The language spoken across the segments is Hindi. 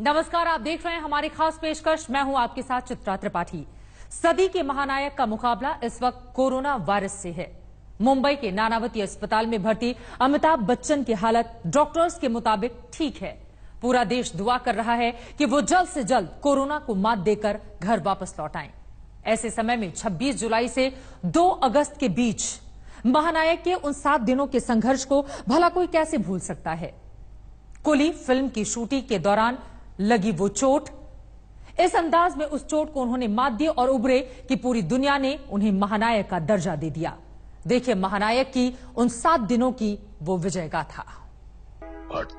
नमस्कार, आप देख रहे हैं हमारी खास पेशकश। मैं हूं आपके साथ चित्रा त्रिपाठी। सदी के महानायक का मुकाबला इस वक्त कोरोना वायरस से है। मुंबई के नानावती अस्पताल में भर्ती अमिताभ बच्चन की हालत डॉक्टर्स के मुताबिक ठीक है। पूरा देश दुआ कर रहा है कि वो जल्द से जल्द कोरोना को मात देकर घर वापस लौट आएं। ऐसे समय में 26 जुलाई से 2 अगस्त के बीच महानायक के उन 7 दिनों के संघर्ष को भला कोई कैसे भूल सकता है। कुली फिल्म की शूटिंग के दौरान लगी वो चोट, इस अंदाज में उस चोट को उन्होंने मात दी और उभरे कि पूरी दुनिया ने उन्हें महानायक का दर्जा दे दिया। देखिए महानायक की उन 7 दिनों की वो विजय गाथा।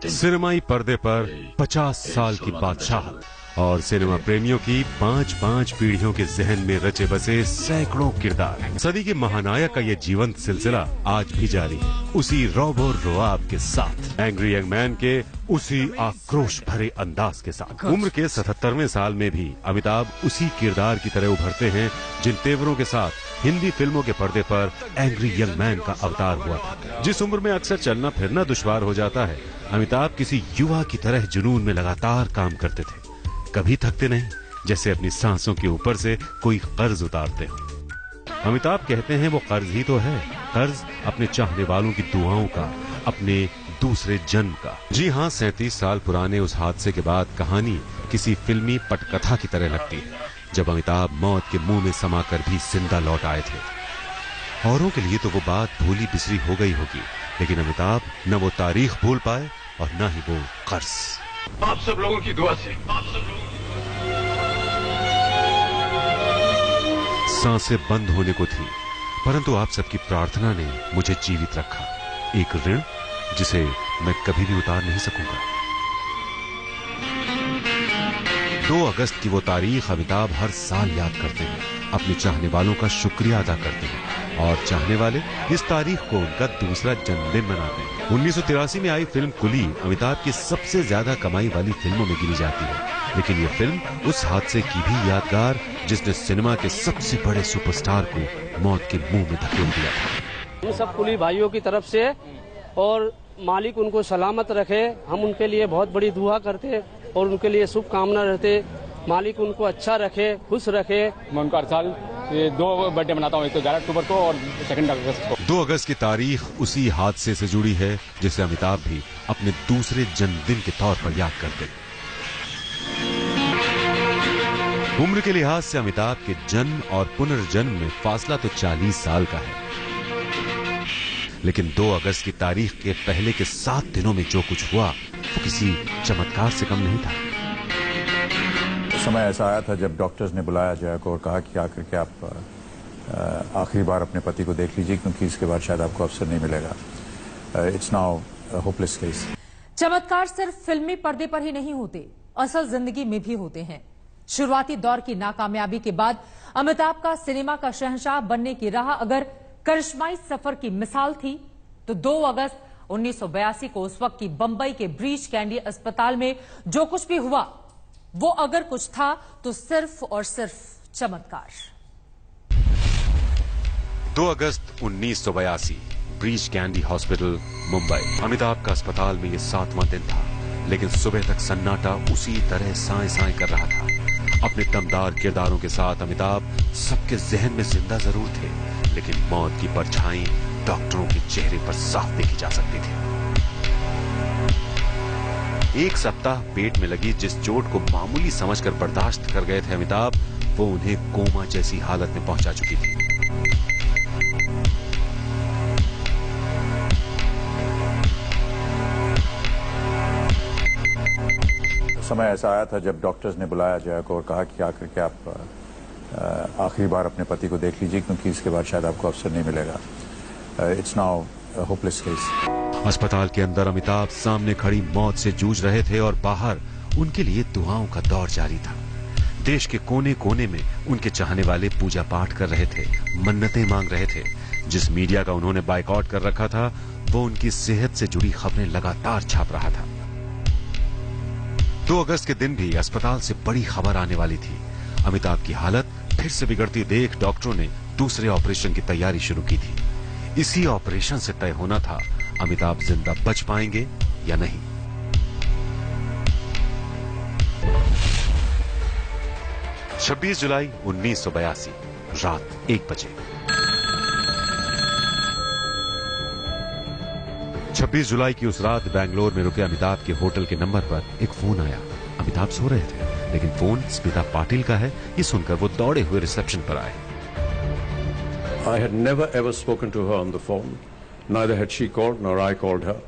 सिनेमाई पर्दे पर 50 साल की बादशाहत और सिनेमा प्रेमियों की 5-5 पीढ़ियों के जहन में रचे बसे सैकड़ों किरदार। सदी के महानायक का ये जीवंत सिलसिला आज भी जारी है, उसी रौब और रुआब के साथ, एंग्री यंग मैन के उसी आक्रोश भरे अंदाज के साथ। उम्र के 77वें साल में भी अमिताभ उसी किरदार की तरह उभरते हैं जिन तेवरों के साथ हिंदी फिल्मों के पर्दे पर एंग्री यंग मैन का अवतार हुआ था। जिस उम्र में अक्सर चलना फिरना दुश्वार हो जाता है, अमिताभ किसी युवा की तरह जुनून में लगातार काम करते थे। कभी थकते नहीं, जैसे अपनी सांसों के ऊपर से कोई कर्ज उतारते हो। अमिताभ कहते हैं वो कर्ज ही तो है, कर्ज अपने चाहने वालों की दुआओं का, अपने दूसरे जन्म का। जी हाँ, 37 साल पुराने उस हादसे के बाद कहानी किसी फिल्मी पटकथा की तरह लगती है, जब अमिताभ मौत के मुंह में समाकर भी जिंदा लौट आए थे। औरों के लिए तो वो बात भूली बिसरी हो गई होगी, लेकिन अमिताभ न वो तारीख भूल पाए और न ही वो कर्ज। आप सब लोगों की दुआ से सांसें बंद होने को थी, परंतु आप सबकी प्रार्थना ने मुझे जीवित रखा। एक ऋण जिसे मैं कभी भी उतार नहीं सकूंगा। 2 अगस्त की वो तारीख अमिताभ हर साल याद करते हैं, अपने चाहने वालों का शुक्रिया अदा करते हैं और चाहने वाले इस तारीख को उनका दूसरा जन्मदिन मनाते हैं। 1983 में आई फिल्म कुली अमिताभ की सबसे ज्यादा कमाई वाली फिल्मों में गिनी जाती है, लेकिन ये फिल्म उस हादसे की भी यादगार जिसने सिनेमा के सबसे बड़े सुपरस्टार को मौत के मुंह में धकेल दिया था। हम सब कुली भाइयों की तरफ से, और मालिक उनको सलामत रखे, हम उनके लिए बहुत बड़ी दुआ करते और उनके लिए शुभकामना रहते। मालिक उनको अच्छा रखे, खुश रखे। मैं उनका हर साल 2 बर्थडे मनाता हूँ, एक तो 11 अक्टूबर को और 2 अगस्त को। 2 अगस्त की तारीख उसी हादसे से जुड़ी है जिसे अमिताभ भी अपने दूसरे जन्मदिन के तौर पर याद करते। उम्र के लिहाज से अमिताभ के जन्म और पुनर्जन्म में फासला तो 40 साल का है, लेकिन 2 अगस्त की तारीख के पहले के 7 दिनों में जो कुछ हुआ वो किसी चमत्कार से कम नहीं था। समय ऐसा आया था जब डॉक्टर्स ने बुलाया जया को और कहा कि आकर के आप आखिरी बार अपने पति को देख लीजिए, क्योंकि इसके बाद शायद आपको अवसर नहीं मिलेगा। It's now hopeless case. चमत्कार सिर्फ फिल्मी पर्दे पर ही नहीं होते, असल जिंदगी में भी होते हैं। शुरुआती दौर की नाकामयाबी के बाद अमिताभ का सिनेमा का शहंशाह बनने की राह अगर करिश्माई सफर की मिसाल थी, तो 2 अगस्त 1982 को उस वक्त की बंबई के ब्रीच कैंडी अस्पताल में जो कुछ भी हुआ, वो अगर कुछ था तो सिर्फ और सिर्फ चमत्कार। 2 अगस्त 1982, Breach Candy hospital, Mumbai. Amitabh का अस्पताल में ये 7वां दिन था, लेकिन सुबह तक सन्नाटा उसी तरह साए साए कर रहा था। अपने दमदार किरदारों के साथ अमिताभ सबके जहन में जिंदा जरूर थे, लेकिन मौत की परछाई डॉक्टरों के चेहरे पर साफ देखी जा सकती थी। 1 सप्ताह पेट में लगी जिस चोट को मामूली समझकर बर्दाश्त कर गए थे अमिताभ, वो उन्हें कोमा जैसी हालत में पहुंचा चुकी थी। समय ऐसा आया था जब डॉक्टर्स ने बुलाया जया को और कहा कि आकर के आप आखिरी बार अपने पति को देख लीजिए, क्योंकि इसके बाद शायद आपको अवसर नहीं मिलेगा। It's now hopeless case. अस्पताल के अंदर अमिताभ सामने खड़ी मौत से जूझ रहे थे और बाहर उनके लिए दुआओं का दौर जारी था। देश के कोने कोने में उनके चाहने वाले पूजा पाठ कर रहे थे, मन्नतें मांग रहे थे। जिस मीडिया का उन्होंने बायकॉट कर रखा था, वो उनकी सेहत से जुड़ी खबरें लगातार छाप रहा था। 2 अगस्त के दिन भी अस्पताल से बड़ी खबर आने वाली थी। अमिताभ की हालत फिर से बिगड़ती देख डॉक्टरों ने दूसरे ऑपरेशन की तैयारी शुरू की थी। इसी ऑपरेशन से तय होना था अमिताभ जिंदा बच पाएंगे या नहीं। 26 जुलाई 1982 रात 1 बजे। 26 जुलाई की उस रात बेंगलोर में रुके अमिताभ के होटल के नंबर पर एक फोन आया। अमिताभ सो रहे थे, लेकिन फोन स्मिता पाटिल का है, ये सुनकर वो दौड़े हुए रिसेप्शन पर आए। I had never ever spoken to her on the phone. Neither had she called, nor I called her.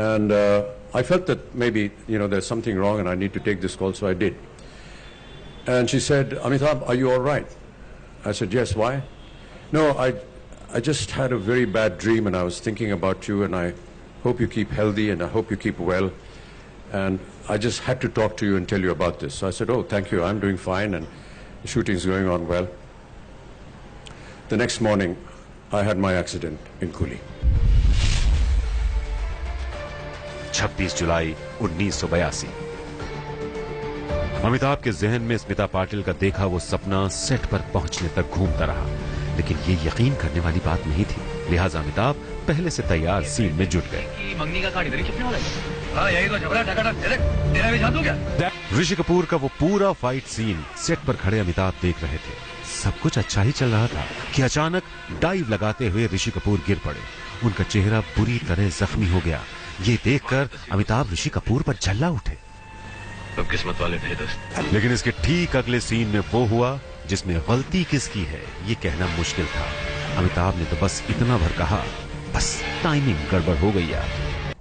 And I felt that maybe, there's something wrong and I need to take this call, so I did. And she said, Amitabh, are you all right? I said, yes, why? No, I just had a very bad dream and I was thinking about you and I hope you keep healthy and I hope you keep well. And I just had to talk to you and tell you about this. So I said, oh, thank you, I'm doing fine and the shooting's going on well. The next morning, I had my accident in Coolie. 26 जुलाई 1982। अमिताभ के जहन में स्मिता पाटिल का देखा वो सपना सेट पर पहुंचने तक घूमता रहा, लेकिन ये यकीन करने वाली बात नहीं थी। लिहाजा अमिताभ पहले से तैयार सीन में जुट गए। ऋषि कपूर का वो पूरा फाइट सीन सेट पर खड़े अमिताभ देख रहे थे। सब कुछ अच्छा ही चल रहा था कि अचानक डाइव लगाते हुए ऋषि कपूर गिर पड़े। उनका चेहरा बुरी तरह जख्मी हो गया। ये देखकर अमिताभ ऋषि कपूर पर झल्ला उठे। अब किस्मत वाले थे दोस्त। लेकिन इसके ठीक अगले सीन में वो हुआ जिसमें गलती किसकी है ये कहना मुश्किल था। अमिताभ ने तो बस इतना भर कहा, बस टाइमिंग गड़बड़ हो गई यार।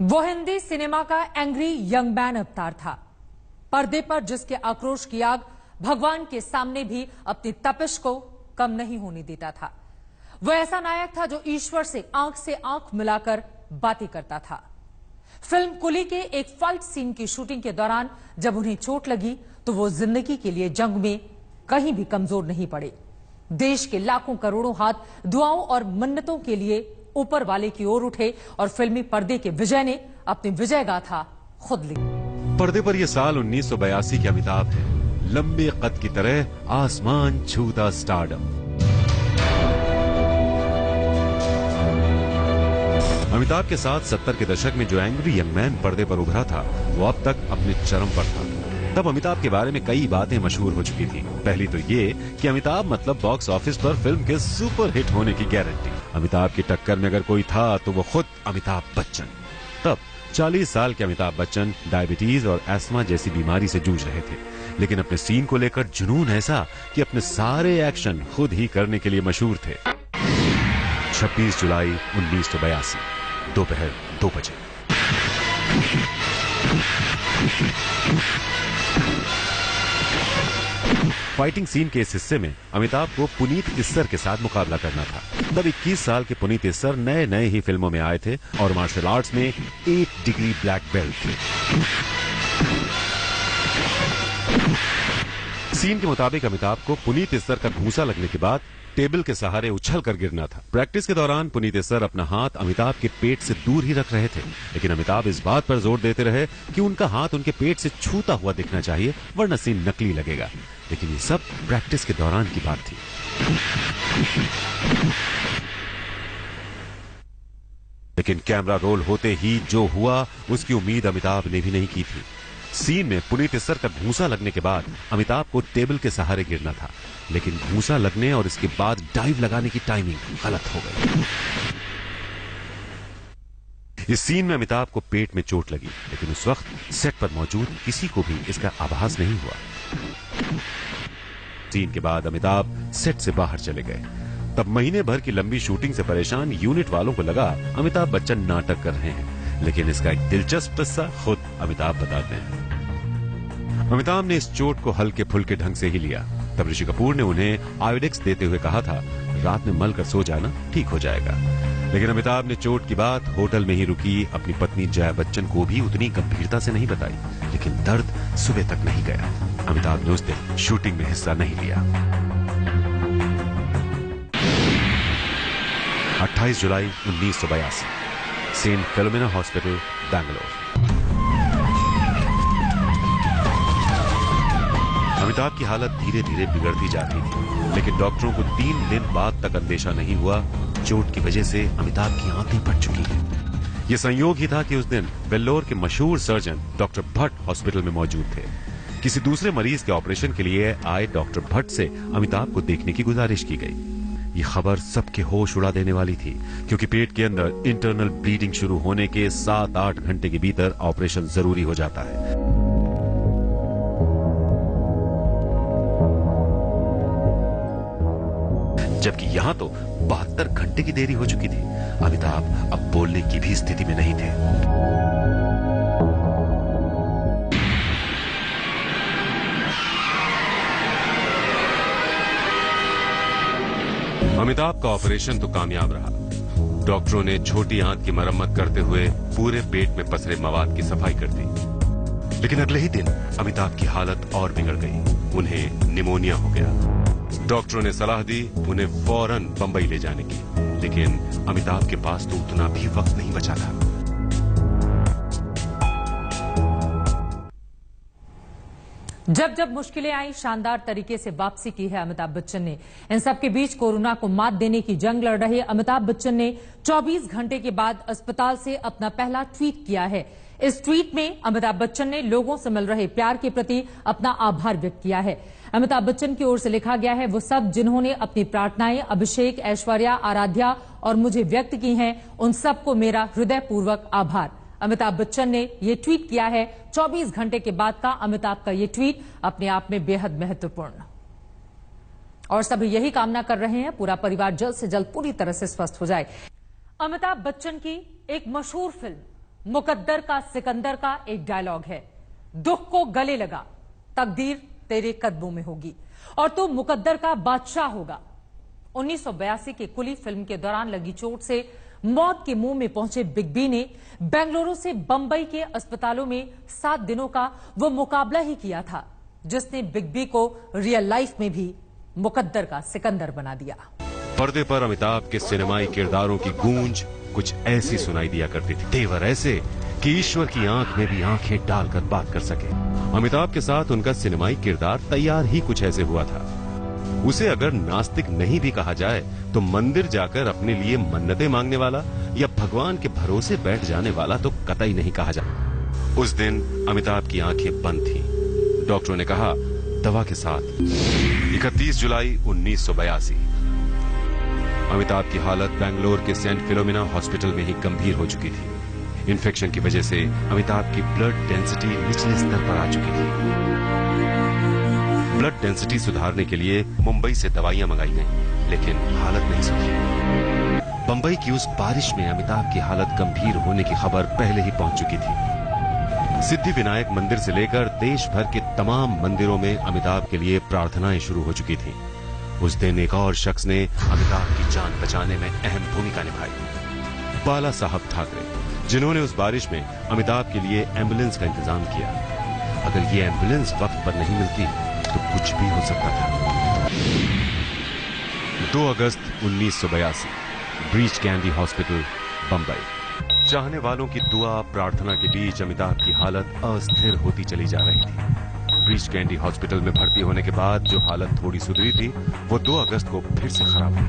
वो हिंदी सिनेमा का एंग्री यंग मैन अवतार था। पर्दे पर जिसके आक्रोश की आग भगवान के सामने भी अपनी तपिश को कम नहीं होने देता था। वो ऐसा नायक था जो ईश्वर से आंख मिलाकर बातें करता था। फिल्म कुली के एक फाइट सीन की शूटिंग के दौरान जब उन्हें चोट लगी तो वो जिंदगी के लिए जंग में कहीं भी कमजोर नहीं पड़े। देश के लाखों करोड़ों हाथ दुआओं और मन्नतों के लिए ऊपर वाले की ओर उठे और फिल्मी पर्दे के विजय ने अपनी विजय गाथा खुद लिखी। पर्दे पर यह साल 1982 के अमिताभ है, लंबे कद की तरह आसमान छूता स्टारडम। अमिताभ के साथ 70 के दशक में जो एंग्री यंग मैन पर्दे पर उभरा था वो अब तक अपने चरम पर था। तब अमिताभ के बारे में कई बातें मशहूर हो चुकी थी। पहली तो ये कि अमिताभ मतलब बॉक्स ऑफिस पर फिल्म के सुपर हिट होने की गारंटी। अमिताभ की टक्कर में अगर कोई था तो वो खुद अमिताभ बच्चन। तब 40 साल के अमिताभ बच्चन डायबिटीज और एस्मा जैसी बीमारी से जूझ रहे थे, लेकिन अपने सीन को लेकर जुनून ऐसा कि अपने सारे एक्शन खुद ही करने के लिए मशहूर थे। 26 जुलाई 1982 दोपहर 2 बजे। फाइटिंग सीन के इस हिस्से में अमिताभ को पुनीत इस्सर के साथ मुकाबला करना था। तब 21 साल के पुनीत इस्सर नए ही फिल्मों में आए थे और मार्शल आर्ट्स में 8 डिग्री ब्लैक बेल्ट थे। सीन के मुताबिक अमिताभ को पुनीत इस्सर का घूंसा लगने के बाद टेबल के सहारे उछल कर गिरना था। प्रैक्टिस के दौरान पुनीत इस्सर अपना हाथ अमिताभ के पेट से दूर ही रख रहे थे, लेकिन अमिताभ इस बात पर जोर देते रहे कि उनका हाथ उनके पेट से छूता हुआ दिखना चाहिए, वरना सीन नकली लगेगा। लेकिन ये सब प्रैक्टिस के दौरान की बात थी। लेकिन कैमरा रोल होते ही जो हुआ उसकी उम्मीद अमिताभ ने भी नहीं की थी। सीन में पुनीत इस्सर का घूंसा लगने के बाद अमिताभ को टेबल के सहारे गिरना था, लेकिन घूंसा लगने और इसके बाद डाइव लगाने की टाइमिंग गलत हो गई। इस सीन में अमिताभ को पेट में चोट लगी, लेकिन उस वक्त सेट पर मौजूद किसी को भी इसका आभास नहीं हुआ। सीन के बाद अमिताभ सेट से बाहर चले गए। तब महीने भर की लंबी शूटिंग से परेशान यूनिट वालों को लगा अमिताभ बच्चन नाटक कर रहे हैं, लेकिन इसका एक दिलचस्प किस्सा खुद अमिताभ बताते हैं। अमिताभ ने इस चोट को हल्के फुल्के ढंग से ही लिया। तब ऋषि कपूर ने उन्हें आयोडेक्स देते हुए कहा था, रात में मल कर सो जाना, ठीक हो जाएगा। लेकिन अमिताभ ने चोट की बात होटल में ही रुकी अपनी पत्नी जया बच्चन को भी उतनी गंभीरता से नहीं बताई, लेकिन दर्द सुबह तक नहीं गया। अमिताभ ने उस दिन शूटिंग में हिस्सा नहीं लिया। 28 जुलाई 1982 saint Philomena hospital, Bangalore. Amitabh की हालत धीरे धीरे बिगड़ती जा रही थी, लेकिन डॉक्टरों को 3 दिन बाद तक अंदेशा नहीं हुआ। चोट की वजह से अमिताभ की आंखें फट चुकी हैं। यह संयोग ही था कि उस दिन वेल्लोर के मशहूर सर्जन डॉक्टर भट्ट हॉस्पिटल में मौजूद थे। किसी दूसरे मरीज के ऑपरेशन के लिए आए डॉक्टर भट्ट से अमिताभ को देखने की गुजारिश की गई। ये खबर सबके होश उड़ा देने वाली थी, क्योंकि पेट के अंदर इंटरनल ब्लीडिंग शुरू होने के 7-8 घंटे के भीतर ऑपरेशन जरूरी हो जाता है। जबकि यहां तो 72 घंटे की देरी हो चुकी थी। अमिताभ अब बोलने की भी स्थिति में नहीं थे। अमिताभ का ऑपरेशन तो कामयाब रहा। डॉक्टरों ने छोटी आंत की मरम्मत करते हुए पूरे पेट में पसरे मवाद की सफाई कर दी। लेकिन अगले ही दिन अमिताभ की हालत और बिगड़ गई। उन्हें निमोनिया हो गया। डॉक्टरों ने सलाह दी उन्हें फौरन बंबई ले जाने की, लेकिन अमिताभ के पास तो उतना भी वक्त नहीं बचा था। जब जब मुश्किलें आई, शानदार तरीके से वापसी की है अमिताभ बच्चन ने। इन सब के बीच कोरोना को मात देने की जंग लड़ रहे अमिताभ बच्चन ने 24 घंटे के बाद अस्पताल से अपना पहला ट्वीट किया है। इस ट्वीट में अमिताभ बच्चन ने लोगों से मिल रहे प्यार के प्रति अपना आभार व्यक्त किया है। अमिताभ बच्चन की ओर से लिखा गया है, वो सब जिन्होंने अपनी प्रार्थनाएं अभिषेक, ऐश्वर्या, आराध्या और मुझे व्यक्त की हैं, उन सबको मेरा हृदयपूर्वक आभार। अमिताभ बच्चन ने यह ट्वीट किया है। 24 घंटे के बाद का अमिताभ का यह ट्वीट अपने आप में बेहद महत्वपूर्ण, और सभी यही कामना कर रहे हैं पूरा परिवार जल्द से जल्द पूरी तरह से स्वस्थ हो जाए। अमिताभ बच्चन की एक मशहूर फिल्म मुकद्दर का सिकंदर का एक डायलॉग है, दुख को गले लगा, तकदीर तेरे कदमों में होगी और तू मुकद्दर का बादशाह होगा। 1982 की कुली फिल्म के दौरान लगी चोट से मौत के मुंह में पहुंचे बिग बी ने बेंगलुरु से बंबई के अस्पतालों में 7 दिनों का वो मुकाबला ही किया था, जिसने बिग बी को रियल लाइफ में भी मुकद्दर का सिकंदर बना दिया। पर्दे पर अमिताभ के सिनेमाई किरदारों की गूंज कुछ ऐसी सुनाई दिया करती थी, तेवर ऐसे कि ईश्वर की आंख में भी आंखें डालकर बात कर सके। अमिताभ के साथ उनका सिनेमाई किरदार तैयार ही कुछ ऐसे हुआ था। उसे अगर नास्तिक नहीं भी कहा जाए तो मंदिर जाकर अपने लिए मन्नतें मांगने वाला या भगवान के भरोसे बैठ जाने वाला तो कतई नहीं कहा जाए। उस दिन अमिताभ की आंखें बंद थीं। डॉक्टरों ने कहा दवा के साथ। 31 जुलाई 1982। अमिताभ की हालत बेंगलोर के सेंट फिलोमिना हॉस्पिटल में ही गंभीर हो चुकी थी। इन्फेक्शन की वजह से अमिताभ की ब्लड डेंसिटी निचले स्तर पर आ चुकी थी। ब्लड डेंसिटी सुधारने के लिए मुंबई से दवाइयां मंगाई गईं, लेकिन हालत नहीं सुधरी। बंबई की उस बारिश में अमिताभ की हालत गंभीर होने की खबर पहले ही पहुंच चुकी थी। सिद्धि विनायक मंदिर से लेकर देश भर के तमाम मंदिरों में अमिताभ के लिए प्रार्थनाएं शुरू हो चुकी थीं। उस दिन एक और शख्स ने अमिताभ की जान बचाने में अहम भूमिका निभाई, बाला साहब ठाकरे, जिन्होंने उस बारिश में अमिताभ के लिए एम्बुलेंस का इंतजाम किया। अगर ये एम्बुलेंस वक्त पर नहीं मिलती तो कुछ भी हो सकता था। 2 अगस्त 1982, ब्रीच कैंडी हॉस्पिटल, बंबई। चाहने वालों की दुआ प्रार्थना के बीच अमिताभ की हालत अस्थिर होती चली जा रही थी। ब्रीच कैंडी हॉस्पिटल में भर्ती होने के बाद जो हालत थोड़ी सुधरी थी, वो 2 अगस्त को फिर से खराब हुई।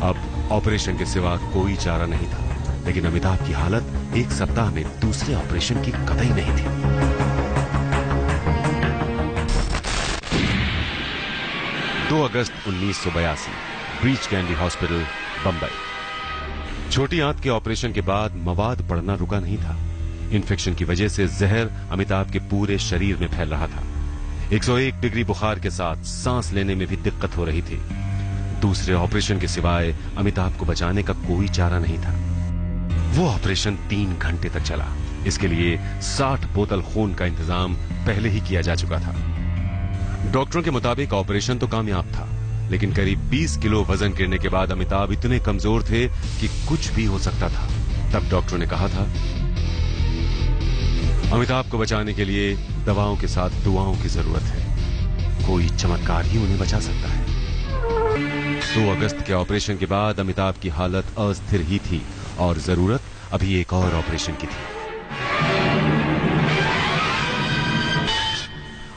अब ऑपरेशन के सिवा कोई चारा नहीं था, लेकिन अमिताभ की हालत एक सप्ताह में दूसरे ऑपरेशन की कतई नहीं थी। 2 अगस्त 1982, ब्रीच कैंडी हॉस्पिटल, बंबई। छोटी आंत के ऑपरेशन के बाद मवाद बढ़ना रुका नहीं था। इन्फेक्शन की वजह से जहर अमिताभ के पूरे शरीर में फैल रहा था। 101 डिग्री बुखार के साथ सांस लेने में भी दिक्कत हो रही थी। दूसरे ऑपरेशन के सिवाय अमिताभ को बचाने का कोई चारा नहीं था। वो ऑपरेशन 3 घंटे तक चला। इसके लिए 60 बोतल खून का इंतजाम पहले ही किया जा चुका था। डॉक्टरों के मुताबिक ऑपरेशन तो कामयाब था, लेकिन करीब 20 किलो वजन गिरने के बाद अमिताभ इतने कमजोर थे कि कुछ भी हो सकता था। तब डॉक्टरों ने कहा था, अमिताभ को बचाने के लिए दवाओं के साथ दुआओं की जरूरत है। कोई चमत्कार ही उन्हें बचा सकता है। 2 अगस्त के ऑपरेशन के बाद अमिताभ की हालत अस्थिर ही थी और जरूरत अभी एक और ऑपरेशन की थी।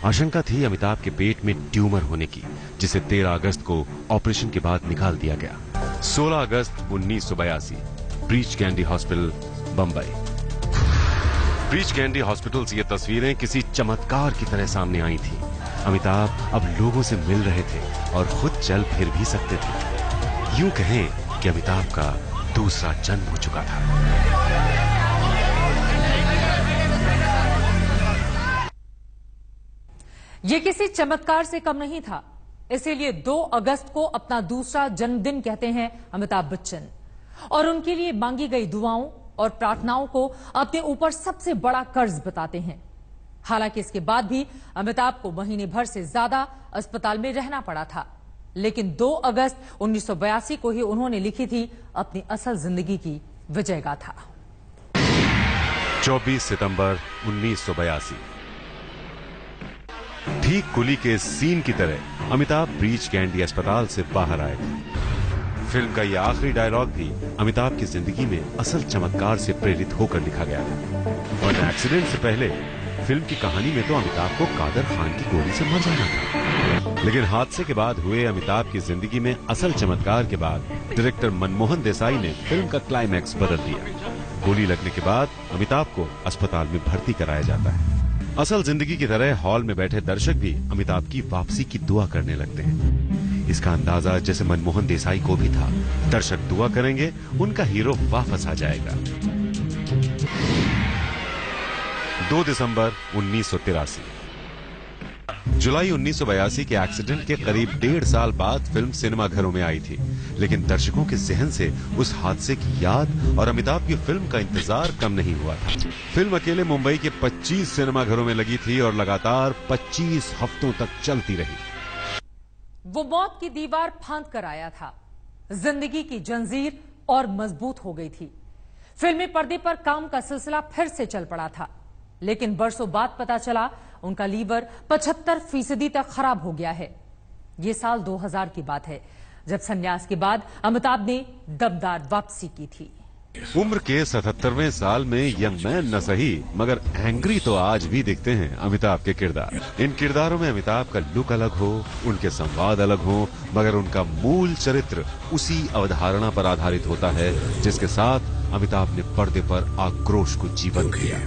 आशंका थी अमिताभ के पेट में ट्यूमर होने की, जिसे 13 अगस्त को ऑपरेशन के बाद निकाल दिया गया। 16 अगस्त 1982, Breach Candy hospital, Bombay. Breach Candy hospital से ये तस्वीरें किसी चमत्कार की तरह सामने आई थी। अमिताभ अब लोगों से मिल रहे थे और खुद चल फिर भी सकते थे। यूं कहें कि अमिताभ का दूसरा जन्म हो चुका था। ये किसी चमत्कार से कम नहीं था। इसीलिए 2 अगस्त को अपना दूसरा जन्मदिन कहते हैं अमिताभ बच्चन, और उनके लिए मांगी गई दुआओं और प्रार्थनाओं को अपने ऊपर सबसे बड़ा कर्ज बताते हैं। हालांकि इसके बाद भी अमिताभ को महीने भर से ज्यादा अस्पताल में रहना पड़ा था, लेकिन 2 अगस्त 1982 को ही उन्होंने लिखी थी अपनी असल जिंदगी की विजय गाथा। 24 सितंबर 1982। ठीक कुली के सीन की तरह अमिताभ ब्रीच कैंडी अस्पताल से बाहर आए थे। फिल्म का यह आखिरी डायलॉग भी अमिताभ की जिंदगी में असल चमत्कार से प्रेरित होकर लिखा गया था। और एक्सीडेंट से पहले फिल्म की कहानी में तो अमिताभ को कादर खान की गोली से मर जाना था, लेकिन हादसे के बाद हुए अमिताभ की जिंदगी में असल चमत्कार के बाद डायरेक्टर मनमोहन देसाई ने फिल्म का क्लाइमैक्स बदल दिया। गोली लगने के बाद अमिताभ को अस्पताल में भर्ती कराया जाता है। असल जिंदगी की तरह हॉल में बैठे दर्शक भी अमिताभ की वापसी की दुआ करने लगते हैं। इसका अंदाजा जैसे मनमोहन देसाई को भी था, दर्शक दुआ करेंगे, उनका हीरो वापस आ जाएगा। 2 दिसंबर 1983। जुलाई 1982 के एक्सीडेंट के करीब 1.5 साल बाद फिल्म सिनेमाघरों में आई थी, लेकिन दर्शकों के जहन से उस हादसे की याद और अमिताभ की फिल्म का इंतजार कम नहीं हुआ था। फिल्म अकेले मुंबई के 25 सिनेमाघरों में लगी थी और लगातार 25 हफ्तों तक चलती रही। वो मौत की दीवार फांद कर आया था। जिंदगी की जंजीर और मजबूत हो गई थी। फिल्मी पर्दे पर काम का सिलसिला फिर से चल पड़ा था, लेकिन बरसों बाद पता चला उनका लीवर 75% तक खराब हो गया है। ये साल 2000 की बात है, जब संन्यास के बाद अमिताभ ने दमदार वापसी की थी। उम्र के 77वें साल में यंग मैन न सही, मगर एंग्री तो आज भी दिखते हैं अमिताभ के किरदार। इन किरदारों में अमिताभ का लुक अलग हो, उनके संवाद अलग हो, मगर उनका मूल चरित्र उसी अवधारणा पर आधारित होता है जिसके साथ अमिताभ ने पर्दे पर आक्रोश को जीवन दिया।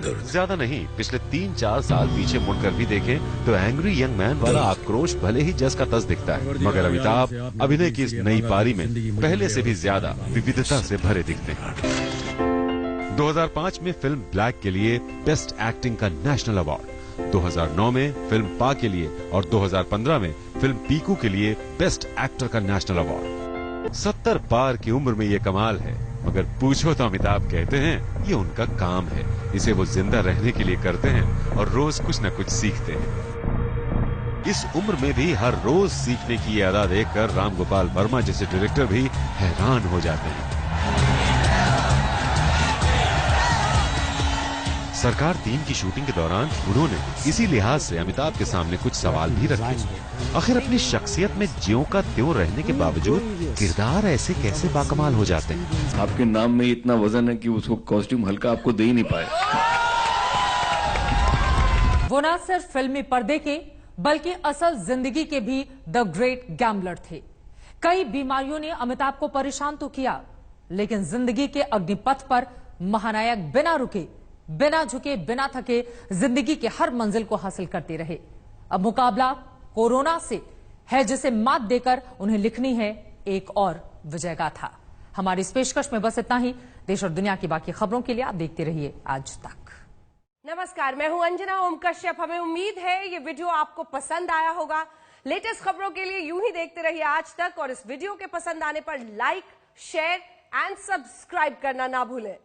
ज्यादा नहीं, पिछले 3-4 साल पीछे मुड़कर भी देखें तो एंग्री यंग मैन वाला आक्रोश भले ही जस का तस दिखता है, मगर अमिताभ अभिनय की इस नई पारी में पहले से भी ज्यादा विविधता से भरे दिखते हैं। 2005 में फिल्म ब्लैक के लिए बेस्ट एक्टिंग का नेशनल अवार्ड, 2009 में फिल्म पा के लिए और 2015 में फिल्म पीकू के लिए बेस्ट एक्टर का नेशनल अवार्ड। 70 पार की उम्र में ये कमाल है, मगर पूछो तो अमिताभ कहते हैं ये उनका काम है, इसे वो जिंदा रहने के लिए करते हैं और रोज कुछ न कुछ सीखते हैं। इस उम्र में भी हर रोज सीखने की ये अदा देखकर राम गोपाल वर्मा जैसे डायरेक्टर भी हैरान हो जाते हैं। सरकार 3 की शूटिंग के दौरान उन्होंने इसी लिहाज से अमिताभ के सामने कुछ सवाल भी रखे। आखिर अपनी शख्सियत में ज्यों का त्यों रहने के बावजूद किरदार ऐसे कैसे बाकमाल हो जाते हैं? आपके नाम में इतना वजन है कि उसको कॉस्ट्यूम हल्का आपको दे ही नहीं पाए। वो न सिर्फ फिल्मी पर्दे के बल्कि असल जिंदगी के भी द ग्रेट गैम्बलर थे। कई बीमारियों ने अमिताभ को परेशान तो किया, लेकिन जिंदगी के अग्निपथ पर महानायक बिना रुके, बिना झुके, बिना थके जिंदगी के हर मंजिल को हासिल करते रहे। अब मुकाबला कोरोना से है, जिसे मात देकर उन्हें लिखनी है एक और विजय गाथा। हमारी इस पेशकश में बस इतना ही। देश और दुनिया की बाकी खबरों के लिए आप देखते रहिए आज तक। नमस्कार, मैं हूं अंजना ओम कश्यप। हमें उम्मीद है ये वीडियो आपको पसंद आया होगा। लेटेस्ट खबरों के लिए यूं ही देखते रहिए आज तक, और इस वीडियो के पसंद आने पर लाइक, शेयर एंड सब्सक्राइब करना ना भूलें।